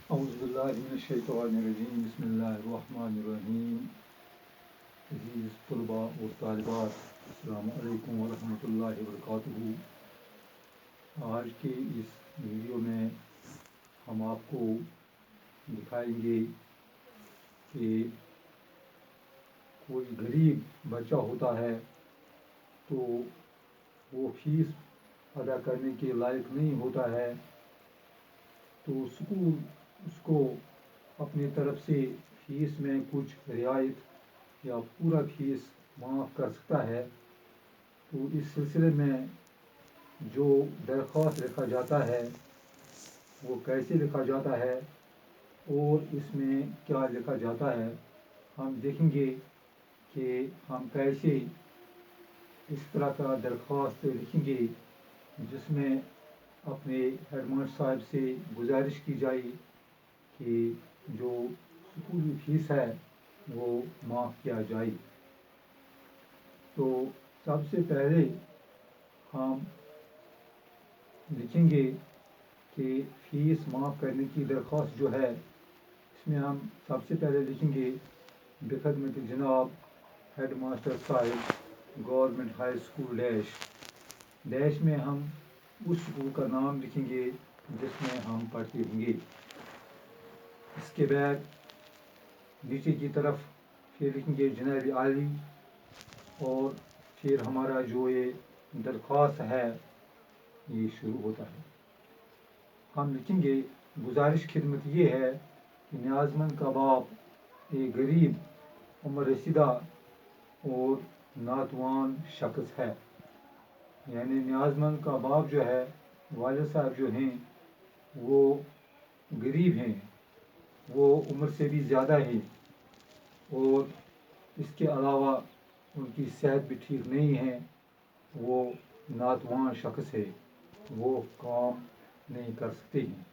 اعوذ باللہ من الشیطان الرجیم بسم اللہ الرحمن الرحیم. عزیز طلباء اور طالبات، السلام علیکم ورحمۃ اللہ وبرکاتہ. آج کے اس ویڈیو میں ہم آپ کو دکھائیں گے کہ کوئی غریب بچہ ہوتا ہے تو وہ فیس ادا کرنے کے لائق نہیں ہوتا ہے، تو اسکول اس کو اپنی طرف سے فیس میں کچھ رعایت یا پورا فیس معاف کر سکتا ہے. تو اس سلسلے میں جو درخواست لکھا جاتا ہے وہ کیسے لکھا جاتا ہے اور اس میں کیا لکھا جاتا ہے، ہم دیکھیں گے کہ ہم کیسے اس طرح کا درخواست لکھیں گے جس میں اپنے ہیڈ ماسٹر صاحب سے گزارش کی جائے کہ جو اسکولی فیس ہے وہ معاف کیا جائے. تو سب سے پہلے ہم لکھیں گے کہ فیس معاف کرنے کی درخواست جو ہے، اس میں ہم سب سے پہلے لکھیں گے بخدمت جناب ہیڈ ماسٹر صاحب گورنمنٹ ہائی اسکول ڈیش میں ہم اس اسکول کا نام لکھیں گے جس میں ہم پڑھتے ہوں گے. اس کے بعد نیچے کی طرف پھر لکھیں گے جناب عالی، اور پھر ہمارا جو یہ درخواست ہے یہ شروع ہوتا ہے. ہم لکھیں گے گزارش خدمت یہ ہے کہ نیاز مند کا باپ ایک غریب عمر رسیدہ اور ناتوان شخص ہے. یعنی نیاز مند کا باپ جو ہے، والد صاحب جو ہیں وہ غریب ہیں، وہ عمر سے بھی زیادہ ہیں، اور اس کے علاوہ ان کی صحت بھی ٹھیک نہیں ہے. وہ ناتوان شخص ہے، وہ کام نہیں کر سکتے ہیں.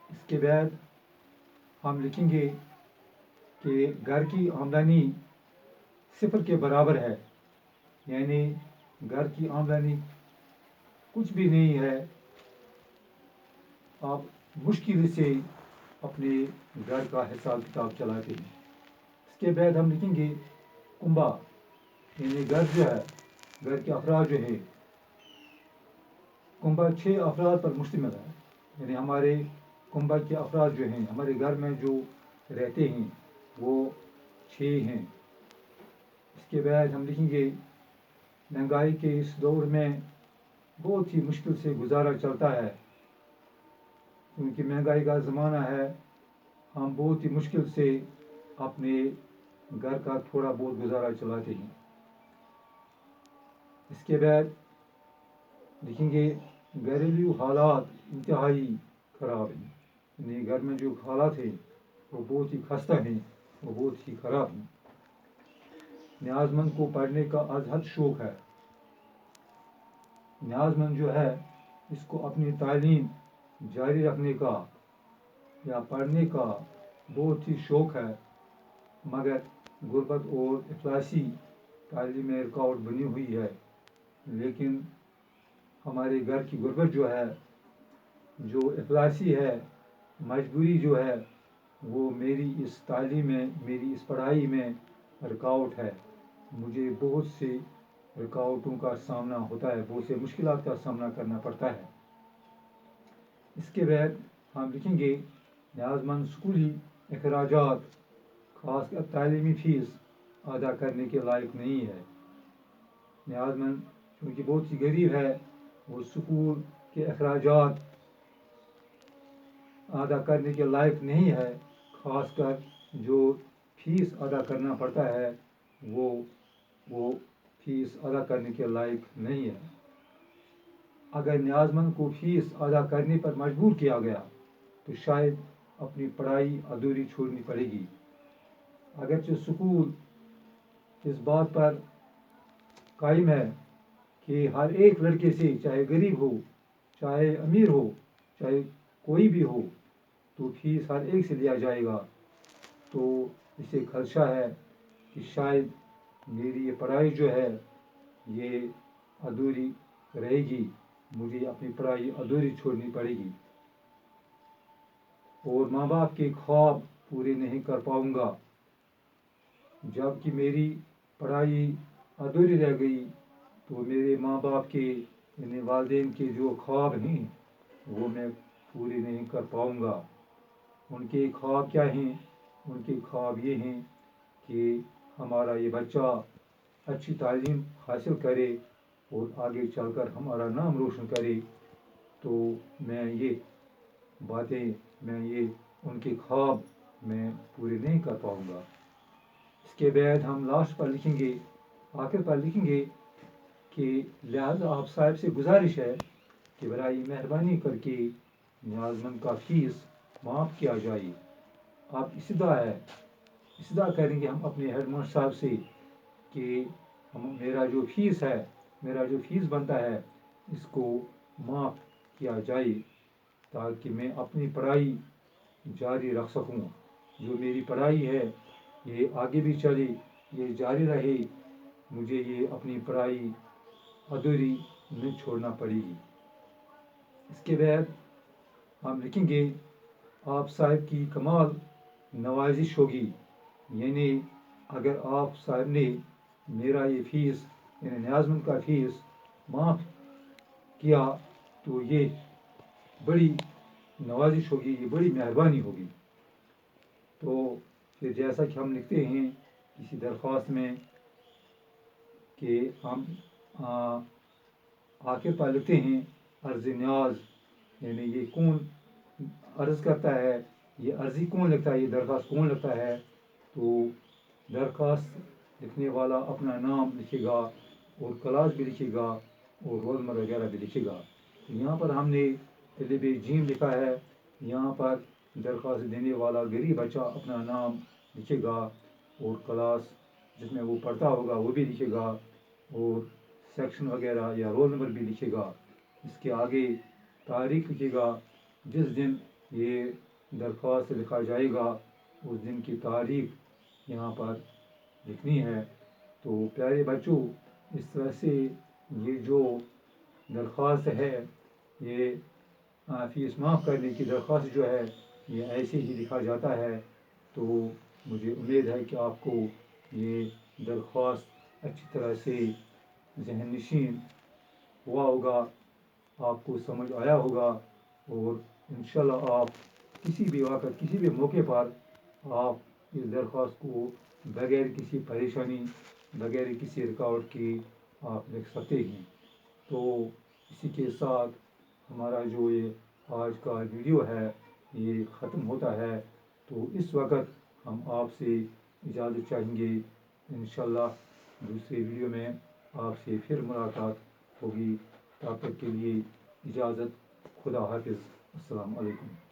اس کے بعد ہم لکھیں گے کہ گھر کی آمدنی صفر کے برابر ہے. یعنی گھر کی آمدنی کچھ بھی نہیں ہے، آپ مشکل سے اپنے گھر کا حساب کتاب چلاتے ہیں. اس کے بعد ہم لکھیں گے کنبہ، یعنی گھر جو ہے، گھر کے افراد جو ہیں، کنبہ 6 افراد پر مشتمل ہے. یعنی ہمارے کنبہ کے افراد جو ہیں، ہمارے گھر میں جو رہتے ہیں وہ 6 ہیں. اس کے بعد ہم لکھیں گے مہنگائی کے اس دور میں بہت ہی مشکل سے گزارا چلتا ہے، کیونکہ مہنگائی کا زمانہ ہے. ہم بہت ہی مشکل سے اپنے گھر کا تھوڑا بہت گزارا چلاتے ہیں. اس کے بعد لکھیں گے گھریلو حالات انتہائی خراب ہیں. یعنی گھر میں جو حالات ہیں وہ بہت ہی خستہ ہیں، وہ بہت ہی خراب ہیں. نیاز مند کو پڑھنے کا از حد شوق ہے. نیاز مند جو ہے اس کو اپنی تعلیم جاری رکھنے کا یا پڑھنے کا بہت ہی شوق ہے، مگر غربت اور افلاسی تعلیم میں رکاوٹ بنی ہوئی ہے. لیکن ہمارے گھر کی غربت جو ہے، جو افلاسی ہے، مجبوری جو ہے، وہ میری اس تعلیم میں، میری اس پڑھائی میں رکاوٹ ہے. مجھے بہت سے رکاوٹوں کا سامنا ہوتا ہے، بہت سے مشکلات کا سامنا کرنا پڑتا ہے. اس کے بعد ہم لکھیں گے نیاز مند اسکولی اخراجات خاص کر تعلیمی فیس ادا کرنے کے لائق نہیں ہے. نیاز مند کیونکہ بہت ہی غریب ہے، وہ اسکول کے اخراجات ادا کرنے کے لائق نہیں ہے. خاص کر جو فیس ادا کرنا پڑتا ہے وہ فیس ادا کرنے کے لائق نہیں ہے. اگر نیاز مند کو فیس ادا کرنے پر مجبور کیا گیا تو شاید اپنی پڑھائی ادھوری چھوڑنی پڑے گی. اگرچہ اسکول اس بات پر قائم ہے کہ ہر ایک لڑکے سے، چاہے غریب ہو، چاہے امیر ہو، چاہے کوئی بھی ہو، تو فیس ہر ایک سے لیا جائے گا، تو اسے خدشہ ہے کہ شاید میری یہ پڑھائی جو ہے یہ ادھوری رہے گی، مجھے اپنی پڑھائی ادھوری چھوڑنی پڑے گی. اور ماں باپ کے خواب پورے نہیں کر پاؤں گا. جب کہ میری پڑھائی ادھوری رہ گئی تو میرے ماں باپ کے یعنی والدین کے جو خواب ہیں وہ میں پورے نہیں کر پاؤں گا. ان کے خواب کیا ہیں؟ ان کے خواب یہ ہیں کہ ہمارا یہ بچہ اچھی تعلیم حاصل کرے اور آگے چل کر ہمارا نام روشن کرے. تو میں یہ باتیں ان کے خواب میں پورے نہیں کر پاؤں گا. اس کے بعد ہم لاسٹ پر لکھیں گے، آخر پر لکھیں گے کہ لہذا آپ صاحب سے گزارش ہے کہ برائے مہربانی کر کے نیاز مند کا فیس معاف کیا جائے. آپ استدعا کریں گے ہم اپنے ہیڈ ماسٹر صاحب سے کہ میرا جو فیس بنتا ہے اس کو معاف کیا جائے تاکہ میں اپنی پڑھائی جاری رکھ سکوں. جو میری پڑھائی ہے یہ آگے بھی چلے، یہ جاری رہے، مجھے یہ اپنی پڑھائی ادھوری نہیں چھوڑنا پڑے گی. اس کے بعد ہم لکھیں گے آپ صاحب کی کمال نوازش ہوگی. یعنی اگر آپ صاحب نے میرا یہ فیس یعنی نیاز مند کا فیس معاف کیا تو یہ بڑی نوازش ہوگی، یہ بڑی مہربانی ہوگی. تو پھر جیسا کہ ہم لکھتے ہیں کسی درخواست میں کہ ہم آخر پر لکھتے ہیں عرض نیاز، یعنی یہ کون عرض کرتا ہے، یہ عرضی کون لکھتا ہے، یہ درخواست کون لکھتا ہے. تو درخواست لکھنے والا اپنا نام لکھے گا اور کلاس بھی لکھے گا اور رول نمبر وغیرہ بھی لکھے گا. یہاں پر ہم نے طالب جیم لکھا ہے، یہاں پر درخواست دینے والا غریب بچہ اپنا نام لکھے گا اور کلاس جس میں وہ پڑھتا ہوگا وہ بھی لکھے گا اور سیکشن وغیرہ یا رول نمبر بھی لکھے گا. اس کے آگے تاریخ لکھے گا، جس دن یہ درخواست لکھا جائے گا اس دن کی تاریخ یہاں پر لکھنی ہے. تو پیارے بچوں، اس طرح سے یہ جو درخواست ہے، یہ فیس معاف کرنے کی درخواست جو ہے یہ ایسے ہی لکھا جاتا ہے. تو مجھے امید ہے کہ آپ کو یہ درخواست اچھی طرح سے ذہن نشین ہوا ہوگا، آپ کو سمجھ آیا ہوگا اور انشاءاللہ آپ کسی بھی وقت کسی بھی موقع پر آپ اس درخواست کو بغیر کسی پریشانی بغیر کسی رکاوٹ کے آپ لکھ سکتے ہیں. تو اسی کے ساتھ ہمارا جو یہ آج کا ویڈیو ہے یہ ختم ہوتا ہے. تو اس وقت ہم آپ سے اجازت چاہیں گے. انشاءاللہ دوسرے ویڈیو میں آپ سے پھر ملاقات ہوگی. تب تک کے لیے اجازت. خدا حافظ. السلام علیکم.